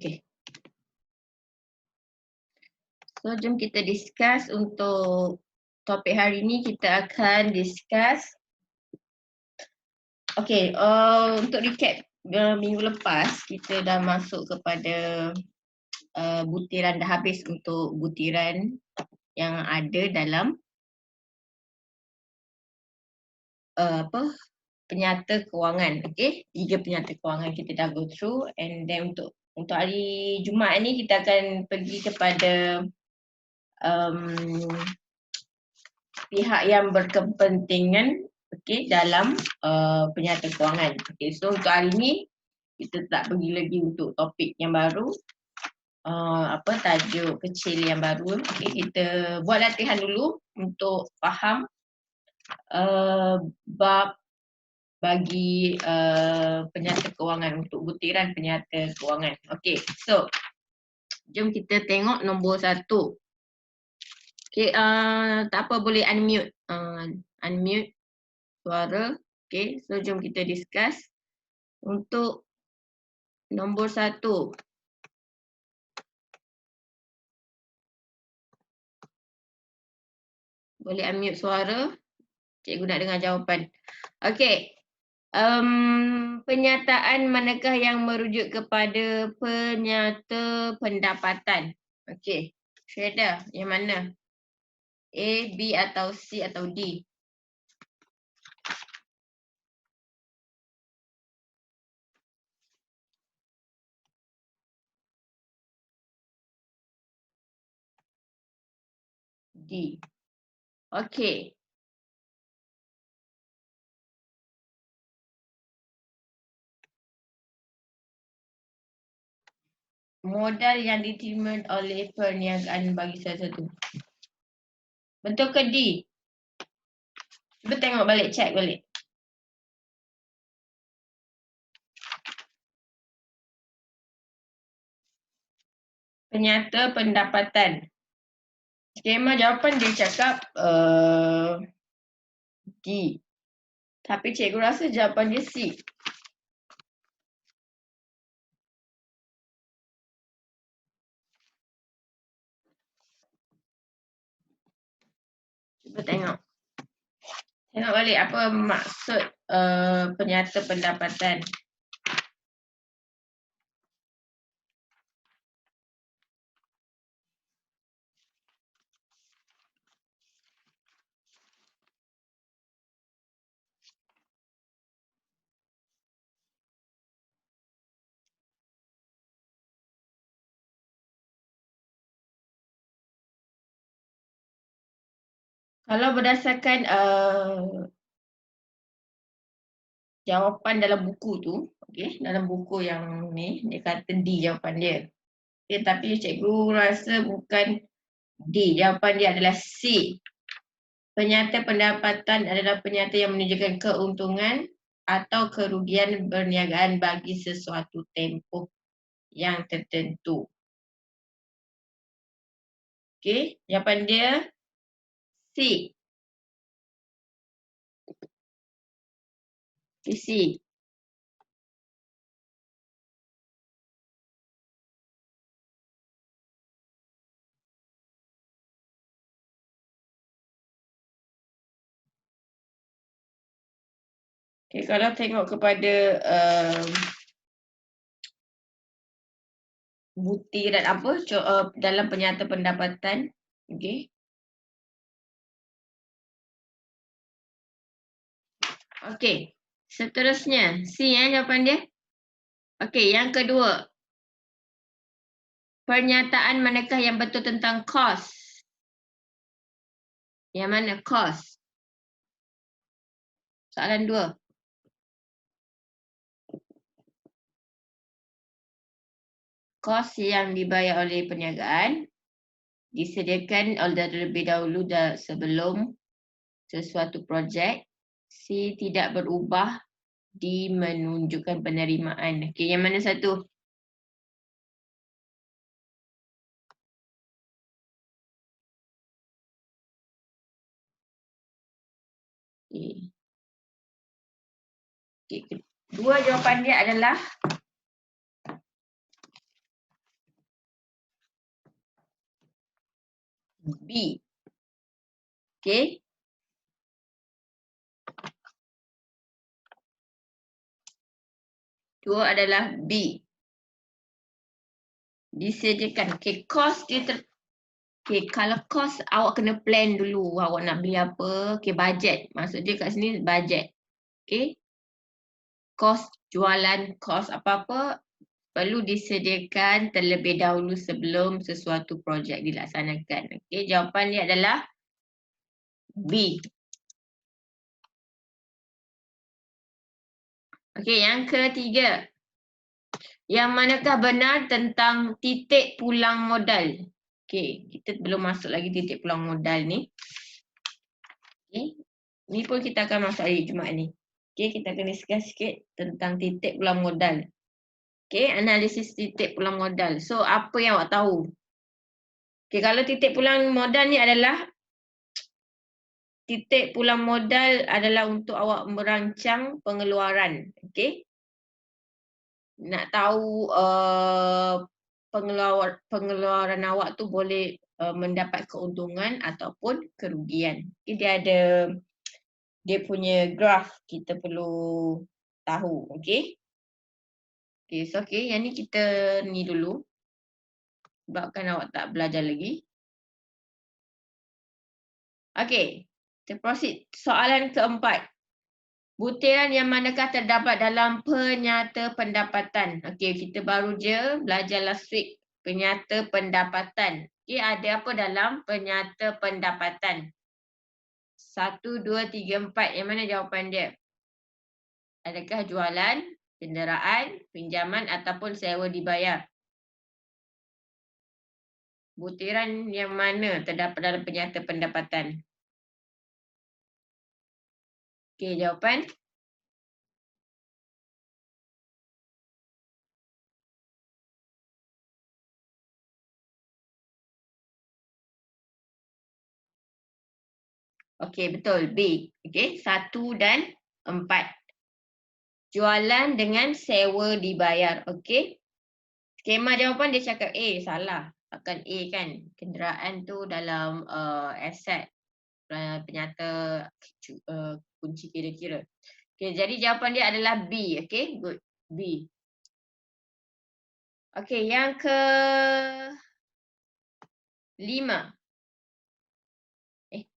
Okay. So, jom kita discuss untuk topik hari ini. Kita akan discuss. Okay, untuk recap minggu lepas, kita dah masuk kepada butiran, dah habis untuk butiran yang ada dalam penyata kewangan. Okay, 3 penyata kewangan kita dah go through, and then untuk hari Jumaat ni kita akan pergi kepada pihak yang berkepentingan dalam penyata kewangan. Okay, so untuk hari ni kita tak pergi lagi untuk topik yang baru, tajuk kecil yang baru. Okay, kita buat latihan dulu untuk faham bab bagi penyata kewangan, untuk butiran penyata kewangan. Okay, so jom kita tengok nombor 1. Okay, tak apa, boleh unmute. Unmute suara. Okay, so jom kita discuss untuk nombor 1. Boleh unmute suara. Cikgu nak dengar jawapan. Okay. Penyataan manakah yang merujuk kepada penyata pendapatan? Okay. Syeda, yang mana? A, B atau C atau D? D. Okay. Modal yang diterima oleh perniagaan bagi salah satu. Betul ke D? Cuba tengok balik, check balik. Penyata pendapatan. Skema jawapan dia cakap D. Tapi cikgu rasa jawapan dia C. Cuba tengok. Tengok balik apa maksud penyata pendapatan. Kalau berdasarkan jawapan dalam buku tu, okay, dalam buku yang ni, dia kata D jawapan dia. Okay, tapi cikgu rasa bukan D, jawapan dia adalah C. Penyata pendapatan adalah penyata yang menunjukkan keuntungan atau kerugian perniagaan bagi sesuatu tempoh yang tertentu. Okay, jawapan dia C. C. Okay, kalau tengok kepada butiran apa dalam penyata pendapatan, okay. Okay, seterusnya C jawapan dia. Okay, yang kedua. Pernyataan manakah yang betul tentang kos? Yang mana kos? Soalan 2. Kos yang dibayar oleh perniagaan disediakan terlebih dahulu sebelum sesuatu projek. C tidak berubah di menunjukkan penerimaan. Okey, yang mana satu? Okey. Okey, kedua jawapan dia adalah B. Okey. Dua adalah B. Disediakan. Okey, kos dia okey, kalau kos awak kena plan dulu awak nak beli apa. Okey, bajet. Maksud dia kat sini bajet. Okey. Kos jualan, kos apa-apa perlu disediakan terlebih dahulu sebelum sesuatu projek dilaksanakan. Okey, jawapan dia adalah B. Okey, yang ketiga. Yang manakah benar tentang titik pulang modal? Okey, kita belum masuk lagi titik pulang modal ni. Okey. Ni pun kita akan masuk hari Jumaat ni. Okey, kita akan discuss sikit tentang titik pulang modal. Okey, analisis titik pulang modal. So, apa yang awak tahu? Okey, kalau titik pulang modal ni adalah titik pulang modal adalah untuk awak merancang pengeluaran. Okey. Nak tahu pengeluaran awak tu boleh mendapat keuntungan ataupun kerugian. Okay, dia ada dia punya graf kita perlu tahu. Okey. Okey, so yang ni kita ni dulu. Sebabkan awak tak belajar lagi. Okey, kita proceed. Soalan keempat. Butiran yang manakah terdapat dalam penyata pendapatan? Okey, kita baru je belajar last week penyata pendapatan. Okey, ada apa dalam penyata pendapatan? 1, 2, 3, 4. Yang mana jawapan dia? Adakah jualan, kenderaan, pinjaman ataupun sewa dibayar? Butiran yang mana terdapat dalam penyata pendapatan? Okey, jawapan? Okey, betul. B. Okey, 1 dan 4. Jualan dengan sewa dibayar. Okey. Skema jawapan dia cakap A, salah. Takkan A kan. Kenderaan tu dalam aset penyata kunci kira-kira. Okey, jadi jawapan dia adalah B. Okey, good. B. Okey, yang ke 5.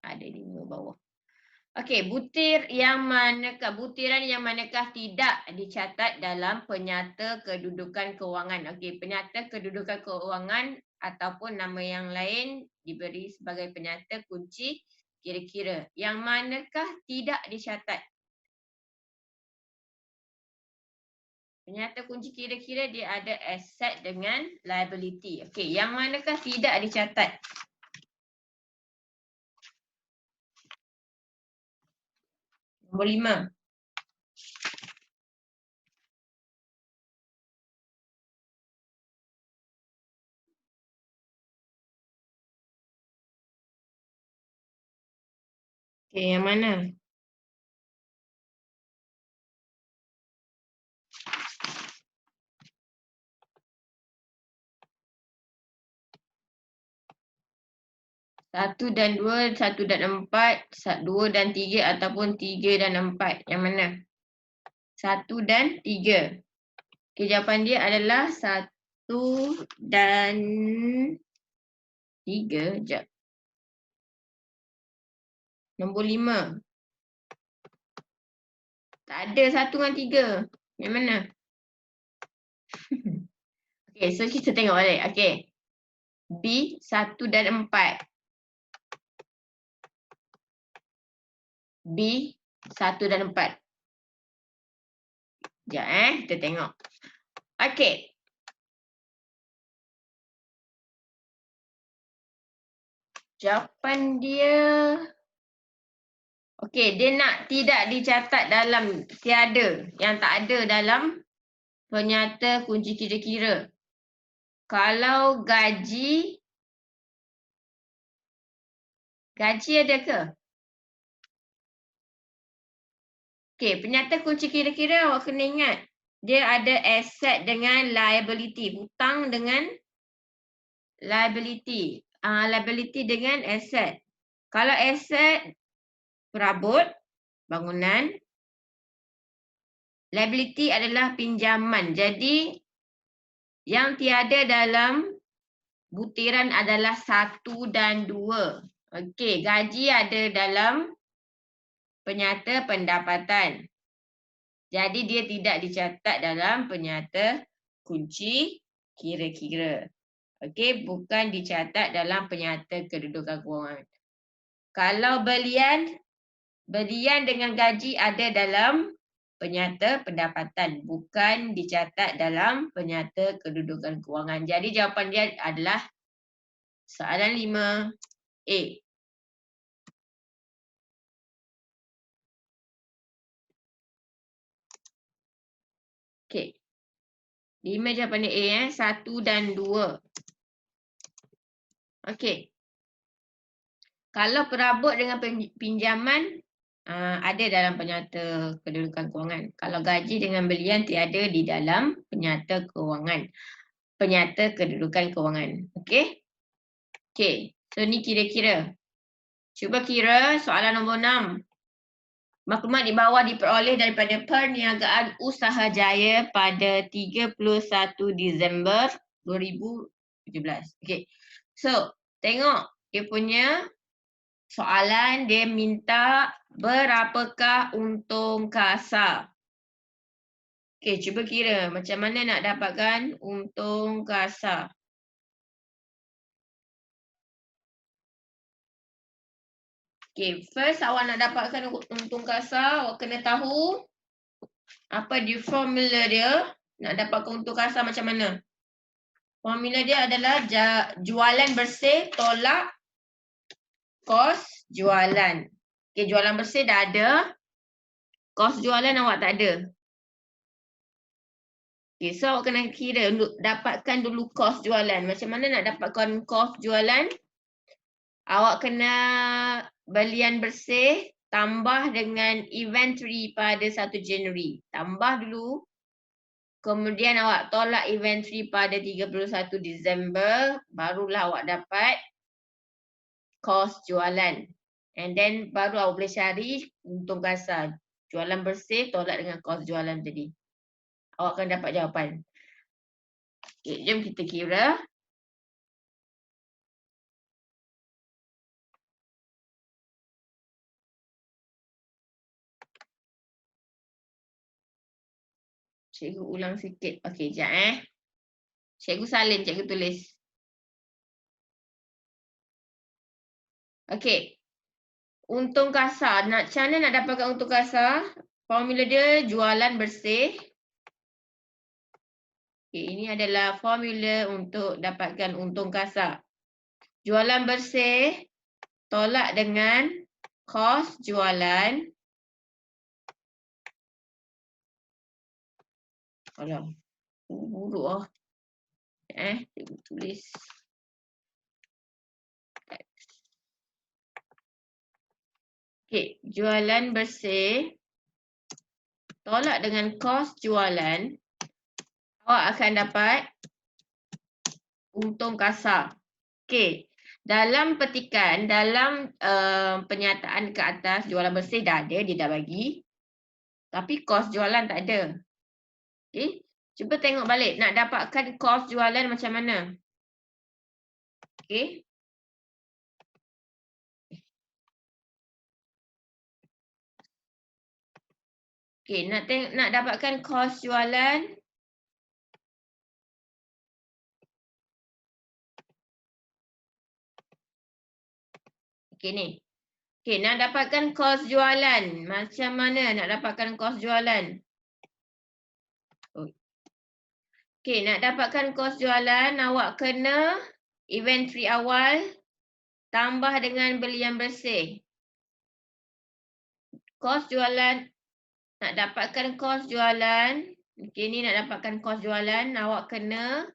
Ada 5 bawah. Okey, butiran yang manakah tidak dicatat dalam penyata kedudukan kewangan. Okey, penyata kedudukan kewangan ataupun nama yang lain diberi sebagai penyata kunci kira-kira. Yang manakah tidak dicatat? Penyata kunci kira-kira dia ada aset dengan liability. Okey, yang manakah tidak dicatat? Nombor 5. Okey, yang mana? Satu dan 2, 1 dan 4, 2 dan 3 ataupun 3 dan 4. Yang mana? 1 dan 3. Okey, jawapan dia adalah 1 dan 3. Sekejap. Nombor 5. Tak ada 1 dengan 3. Yang mana? Okey, so kita tengok balik. Okey. B, 1 dan 4. B, 1 dan 4. Sekejap kita tengok. Okey. Jawapan dia okey, dia nak tidak dicatat dalam tiada, yang tak ada dalam penyata kunci kira-kira. Kalau gaji ada ke? Okey, penyata kunci kira-kira awak kena ingat. Dia ada aset dengan liability, hutang dengan liability. liability dengan asset. Kalau asset perabot, bangunan, liability adalah pinjaman. Jadi yang tiada dalam butiran adalah 1 dan 2. Okey, gaji ada dalam penyata pendapatan. Jadi dia tidak dicatat dalam penyata kunci kira-kira. Okey, bukan dicatat dalam penyata kedudukan kewangan. Kalau belian dengan gaji ada dalam penyata pendapatan, bukan dicatat dalam penyata kedudukan kewangan. Jadi jawapan dia adalah soalan 5A. Okey. 5 jawapan dia A, 1 dan 2. Okey. Kalau perabot dengan pinjaman ada dalam penyata kedudukan kewangan. Kalau gaji dengan belian tiada di dalam penyata kewangan. Penyata kedudukan kewangan. Okey? Okey. So ni kira-kira. Cuba kira soalan nombor 6. Maklumat di bawah diperoleh daripada Perniagaan Usaha Jaya pada 31 Disember 2017. Okey. So, tengok dia punya soalan, dia minta berapakah untung kasar. Okey, cuba kira macam mana nak dapatkan untung kasar. Okey, first awak nak dapatkan untung kasar, awak kena tahu apa dia formula dia nak dapatkan untung kasar macam mana. Formula dia adalah jualan bersih tolak kos jualan. Okey, jualan bersih dah ada. Kos jualan awak tak ada. Okey, so awak kena kira dapatkan dulu kos jualan. Macam mana nak dapatkan kos jualan? Awak kena belian bersih tambah dengan inventory pada 1 Januari. Tambah dulu. Kemudian awak tolak inventory pada 31 Disember. Barulah awak dapat kos jualan. And then baru awak boleh cari untung kasar. Jualan bersih tolak dengan kos jualan tadi. Awak akan dapat jawapan. Okay, jom kita kira. Cikgu ulang sikit. Okey, sekejap Cikgu salin, cikgu tulis. Okey. Untung kasar. Macam mana nak dapatkan untung kasar? Formula dia jualan bersih. Okey, ini adalah formula untuk dapatkan untung kasar. Jualan bersih tolak dengan kos jualan. Alah, buruk ah. Cikgu tulis. Okey, jualan bersih tolak dengan kos jualan. Awak akan dapat untung kasar. Okey, dalam petikan, dalam penyataan ke atas jualan bersih dah ada, dia dah bagi. Tapi kos jualan tak ada. Okey, cuba tengok balik nak dapatkan kos jualan macam mana. Okey. Okey, nak dapatkan kos jualan. Okey ni. Okey, nak dapatkan kos jualan. Macam mana nak dapatkan kos jualan? Okey, nak dapatkan kos jualan, awak kena inventory awal tambah dengan belian bersih. Kos jualan, nak dapatkan kos jualan. Okey, ni nak dapatkan kos jualan, awak kena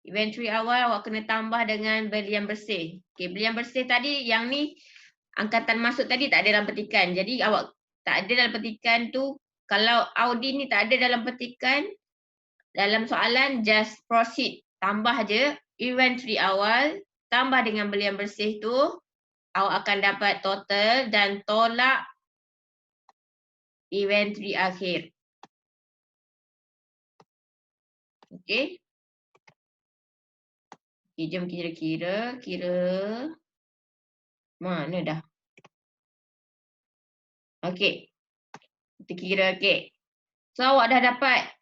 inventory awal, awak kena tambah dengan belian bersih. Okey, belian bersih tadi, yang ni angkatan masuk tadi tak ada dalam petikan. Jadi awak tak ada dalam petikan tu, kalau Audi ni tak ada dalam petikan, dalam soalan just proceed. Tambah je inventory awal tambah dengan belian bersih tu, awak akan dapat total dan tolak inventory akhir. Okey. Okay, jom kira mana dah. Okey. Kita kira okey. So awak dah dapat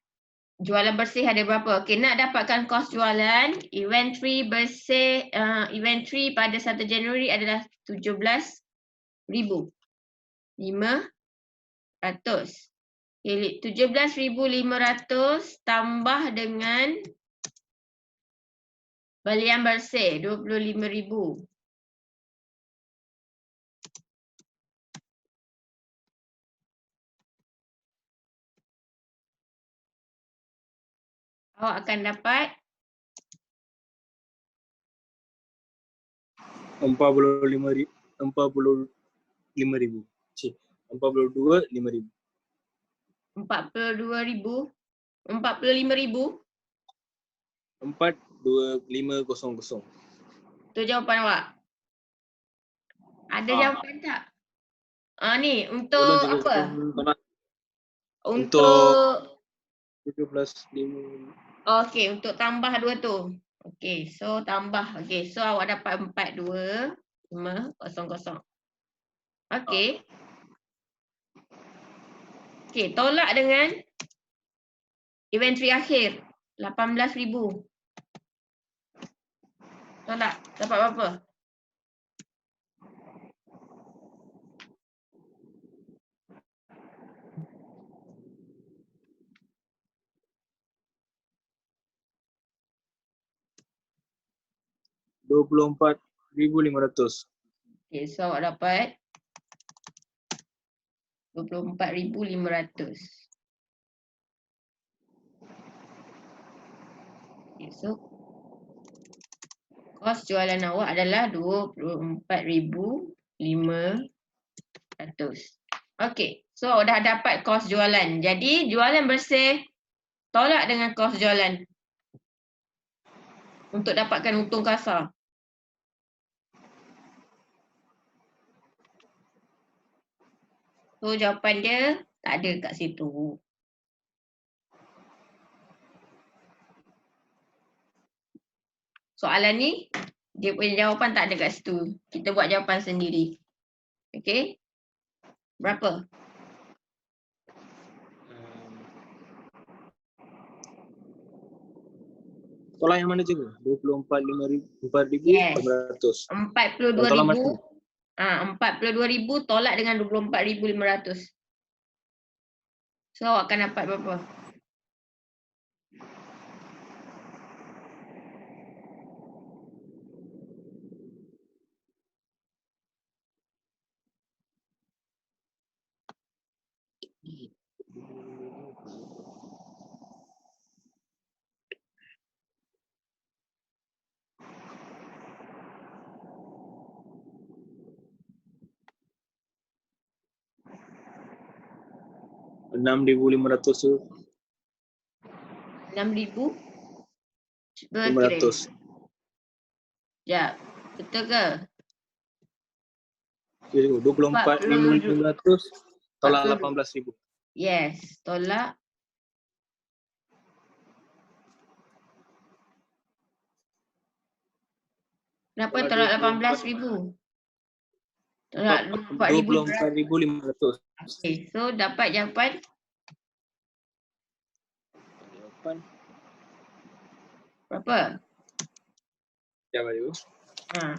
jualan bersih ada berapa? Okey, nak dapatkan kos jualan, inventory bersih, inventory pada 1 Januari adalah 17,500. 17,500 tambah dengan belian bersih 25,000. Awak akan dapat 45,000. 42,500. 42,000. 45,000. 42,500. Tu jawapan awak. Ada jawapan tak? Ni untuk apa? Untuk 17,500. okey, untuk tambah dua tu. Okey, so tambah. Okey, so awak dapat 42,500. Okey. Okey, tolak dengan inventory akhir 18,000. Tolak, dapat berapa? RM24,500. Okey, so awak dapat 24,500. Okay, so kos jualan awak adalah 24,500. Okey, so awak dah dapat kos jualan. Jadi jualan bersih tolak dengan kos jualan untuk dapatkan untung kasar. So jawapan dia tak ada kat situ. Soalan ni dia punya jawapan tak ada kat situ. Kita buat jawapan sendiri. Okey? Berapa? Tolak yang mana je? 24,500. Yes. 4,500. 42,000. 42,000 tolak dengan 24,500. So awak akan dapat berapa? RM6,500 tu. 6,000? Cuba kira. 500. Sekejap. Betul ke? 24,500 tolak 18,000. Yes. Tolak. Kenapa tolak 18,000? Tolak 24,500. Okay. So dapat jawapan? Berapa? Jawab dulu. Ha.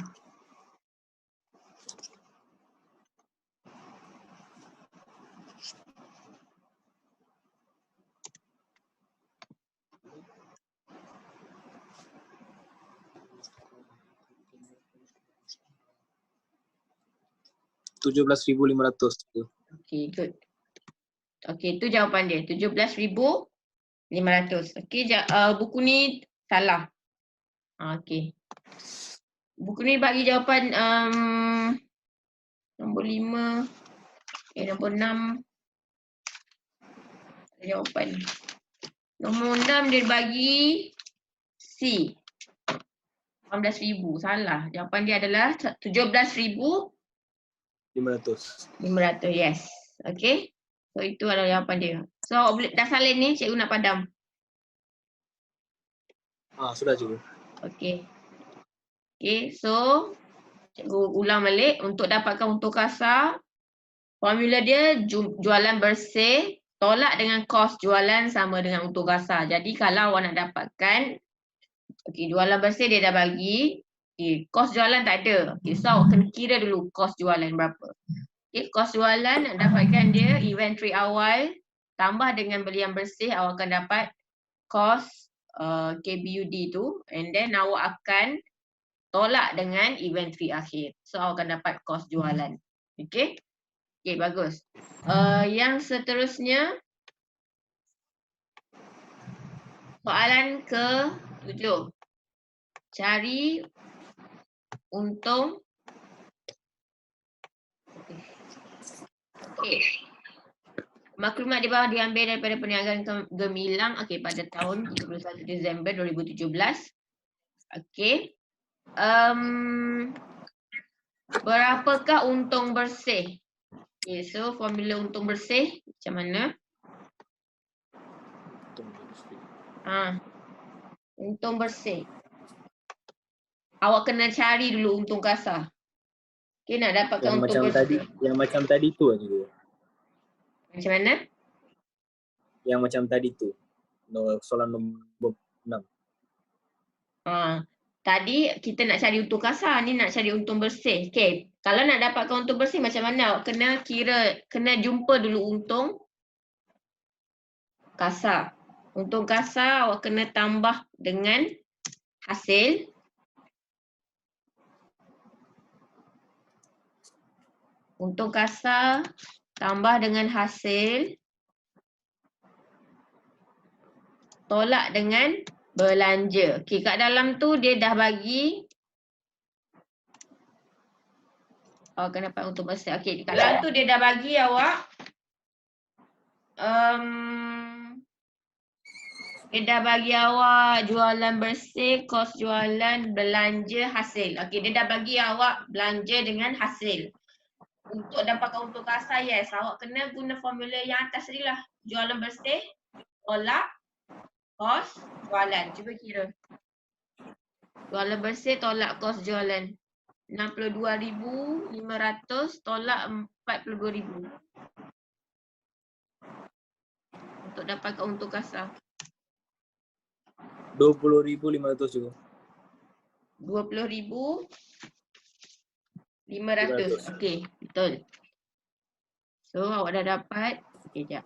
RM17,500 tu. Okay, good. Okay, itu jawapan dia. 17,500. Okay, buku ni salah. Okay. Buku ni bagi jawapan nombor 5. Nombor 6. Jawapan. Nombor 6 dia bagi C. 18,000. Salah. Jawapan dia adalah 17,500. 500. Yes. Okay. So itu adalah jawapan dia. So dah salin ni, cikgu nak padam. Sudah cikgu. Okay. Okay. So cikgu ulang balik. Untuk dapatkan untung kasar, formula dia jualan bersih tolak dengan kos jualan sama dengan untung kasar. Jadi kalau awak nak dapatkan, okay, jualan bersih dia dah bagi, okay, kos jualan tak ada. Okay, so awak kena kira dulu kos jualan berapa. Okay, kos jualan nak dapatkan dia inventory awal tambah dengan belian bersih, awak akan dapat kos KBUD tu, and then awak akan tolak dengan inventory akhir. So awak akan dapat kos jualan. Okay. Okay, bagus. Yang seterusnya, soalan ke-7. Cari untung. Okay. Maklumat di bawah diambil daripada perniagaan gemilang pada tahun 31 Disember 2017. Okay. Berapakah untung bersih? Okay, so formula untung bersih macam mana? Untung bersih. Awak kena cari dulu untung kasar. Okay, nak dapatkan untung bersih. Yang macam tadi tu aja cikgu. Macam mana? Yang macam tadi tu. Soalan nombor 6. Tadi kita nak cari untung kasar, ni nak cari untung bersih. Okay, kalau nak dapatkan untung bersih macam mana? Awak kena jumpa dulu untung kasar. Untung kasar awak kena tambah dengan hasil. Untung kasar tambah dengan hasil tolak dengan belanja. Okey, kat dalam tu dia dah bagi awak akan dapat untung bersih. Okey, kat dalam tu dia dah bagi awak dia dah bagi awak jualan bersih, kos jualan, belanja, hasil. Okey, dia dah bagi awak belanja dengan hasil. Untuk dapatkan untung kasar, yes, awak kena guna formula yang atas tadi lah. Jualan bersih, tolak, kos, jualan. Cuba kira. Jualan bersih, tolak kos jualan. 62,500 tolak 42,000. Untuk dapatkan untung kasar. 20,500 juga. 20,500. Okey, betul. So awak dah dapat. Okey, jap.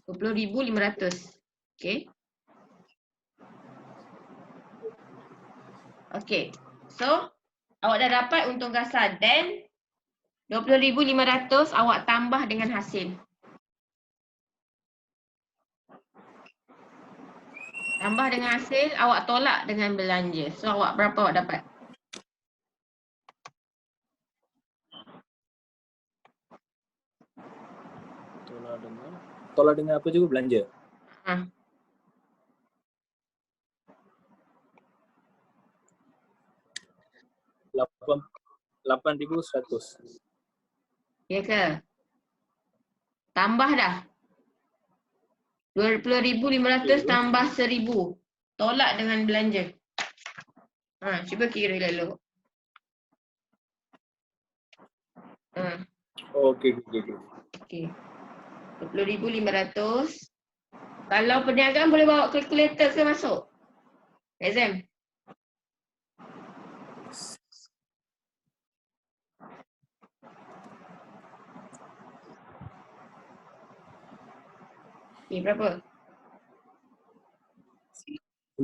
RM20,500. Okey. Okey. So, awak dah dapat untung kasar, then 20,500 awak tambah dengan hasil. Tambah dengan hasil, awak tolak dengan belanja. So, awak berapa awak dapat? Tolak dengan apa juga belanja? 8,100. Ya ke? Tambah dah. 20,500 tambah 1,000. Tolak dengan belanja. Cuba kira dulu. Okey. Okey. 20,500. Kalau perniagaan boleh bawa kalkulator ke masuk? Exam. Okey, berapa?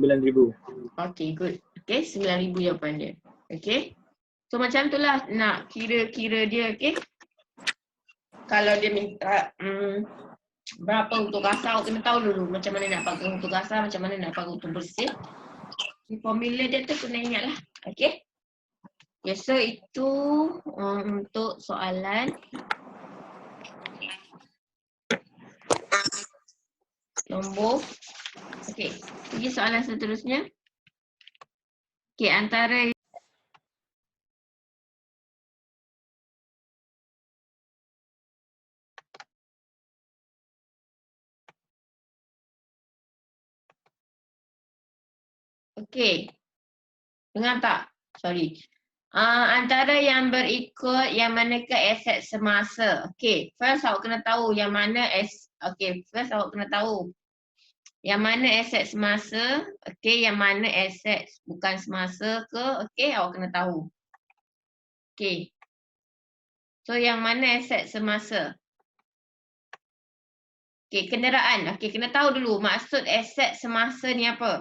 9,000. Okey, good. Okey, 9,000 jawapan dia. Okey. So macam itulah nak kira-kira dia, okey. Kalau dia minta Berapa untuk kasar, awak kena tahu dulu macam mana nak pakai untuk kasar, macam mana nak pakai untuk bersih. Formula dia tu kena ingat lah. Okay. Okay, so itu untuk soalan nombor. Okay, pergi soalan seterusnya. Okay, antara okay, dengar tak? Sorry. Antara yang berikut yang manakah aset semasa? Okay, first awak kena tahu yang mana first awak kena tahu yang mana aset semasa, okay, yang mana aset bukan semasa ke, okay, awak kena tahu. Okay. So yang mana aset semasa? Okay, kenderaan. Okay, kena tahu dulu maksud aset semasa ni apa.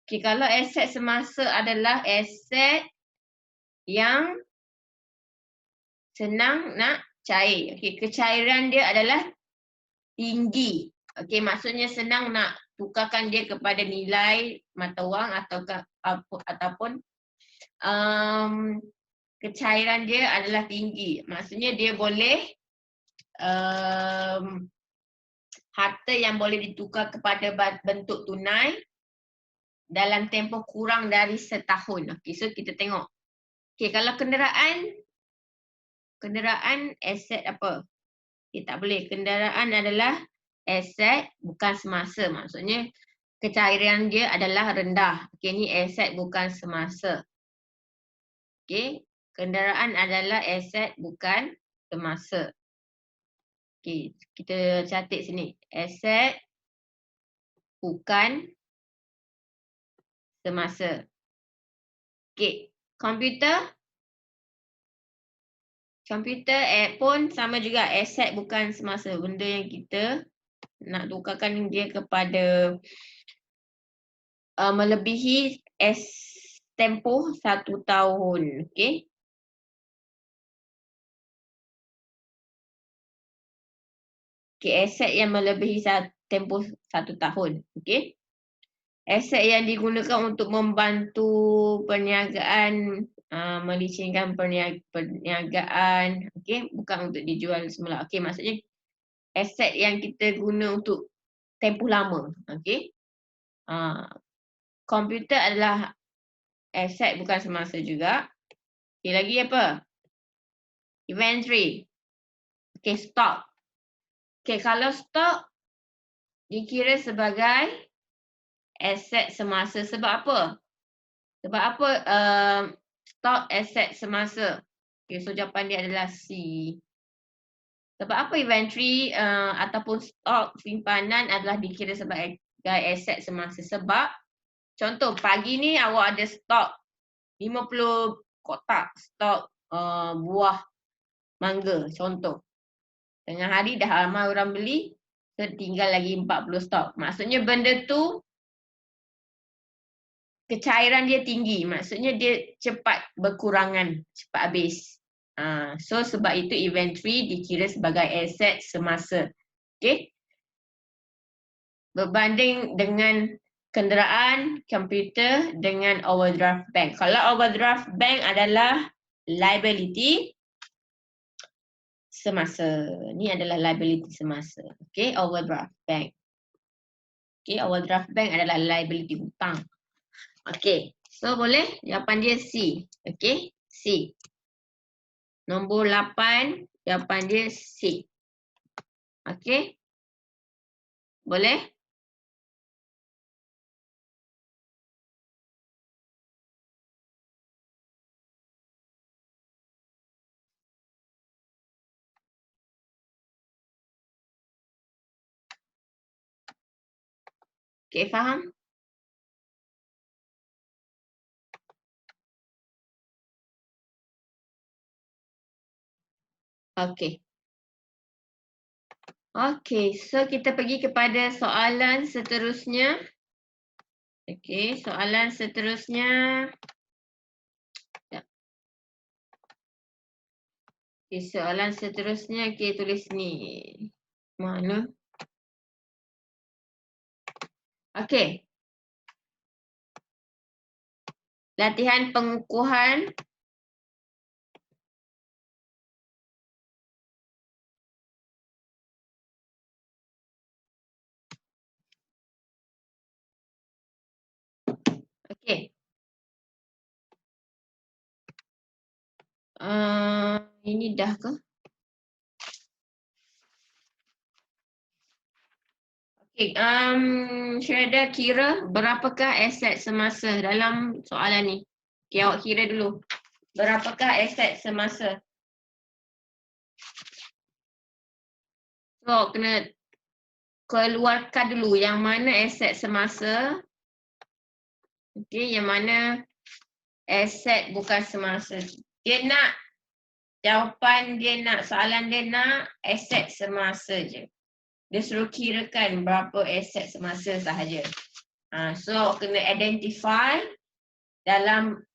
Okay, kalau aset semasa adalah aset yang senang nak cair. Okay, kecairan dia adalah tinggi. Okay, maksudnya senang nak tukarkan dia kepada nilai mata wang ataupun kecairan dia adalah tinggi. Maksudnya dia boleh harta yang boleh ditukar kepada bentuk tunai dalam tempoh kurang dari setahun. Okay, so kita tengok. Okay, kalau kenderaan aset apa? Okay, tak boleh. Kenderaan adalah aset bukan semasa. Maksudnya kecairan dia adalah rendah. Okay, ni aset bukan semasa. Okay, kenderaan adalah aset bukan semasa. Okay, kita catat sini. Aset bukan semasa. Okay, komputer pun sama juga, aset bukan semasa. Benda yang kita nak tukarkan dia kepada melebihi tempoh 1 tahun. Okay. Okay, aset yang melebihi tempoh 1 tahun. Okay. Aset yang digunakan untuk membantu perniagaan, melicinkan perniagaan. Okay, bukan untuk dijual semula. Okay, maksudnya aset yang kita guna untuk tempoh lama. Okay. Komputer adalah aset bukan semasa juga. Okay, lagi apa? Inventory. Okay, stock. Okay, kalau stok dikira sebagai aset semasa. Sebab apa? Sebab apa stok aset semasa? Okay, so jawapan dia adalah C. Sebab apa inventory ataupun stok simpanan adalah dikira sebagai aset semasa? Sebab contoh pagi ni awak ada stok 50 kotak stok buah mangga contoh. Tengah hari dah ramai orang beli, tinggal lagi 40 stok. Maksudnya benda tu kecairan dia tinggi. Maksudnya dia cepat berkurangan, cepat habis. So sebab itu inventory dikira sebagai aset semasa. Okay. Berbanding dengan kenderaan, komputer dengan overdraft bank. Kalau overdraft bank adalah liability semasa. Ni adalah liability semasa. Okay, overdraft bank. Okay, overdraft bank adalah liability hutang. Okay, so boleh? Jawapan dia C. Okay, C. Nombor 8, jawapan dia C. Okay. Boleh? Okay, faham? Okay. Okay, so kita pergi kepada soalan seterusnya. Okay, soalan seterusnya. Okay, soalan seterusnya, okay, tulis ni. Mana? Okey. Latihan pengukuhan okey. Ini dah ke? Okey, Syeda kira berapakah aset semasa dalam soalan ni? Okey, awak kira dulu. Berapakah aset semasa? So, awak kena keluarkan dulu yang mana aset semasa. Okey, yang mana aset bukan semasa. Dia nak jawapan dia nak, soalan dia nak aset semasa je. Dia suruh kirakan berapa aset semasa sahaja. So, awak kena identify dalam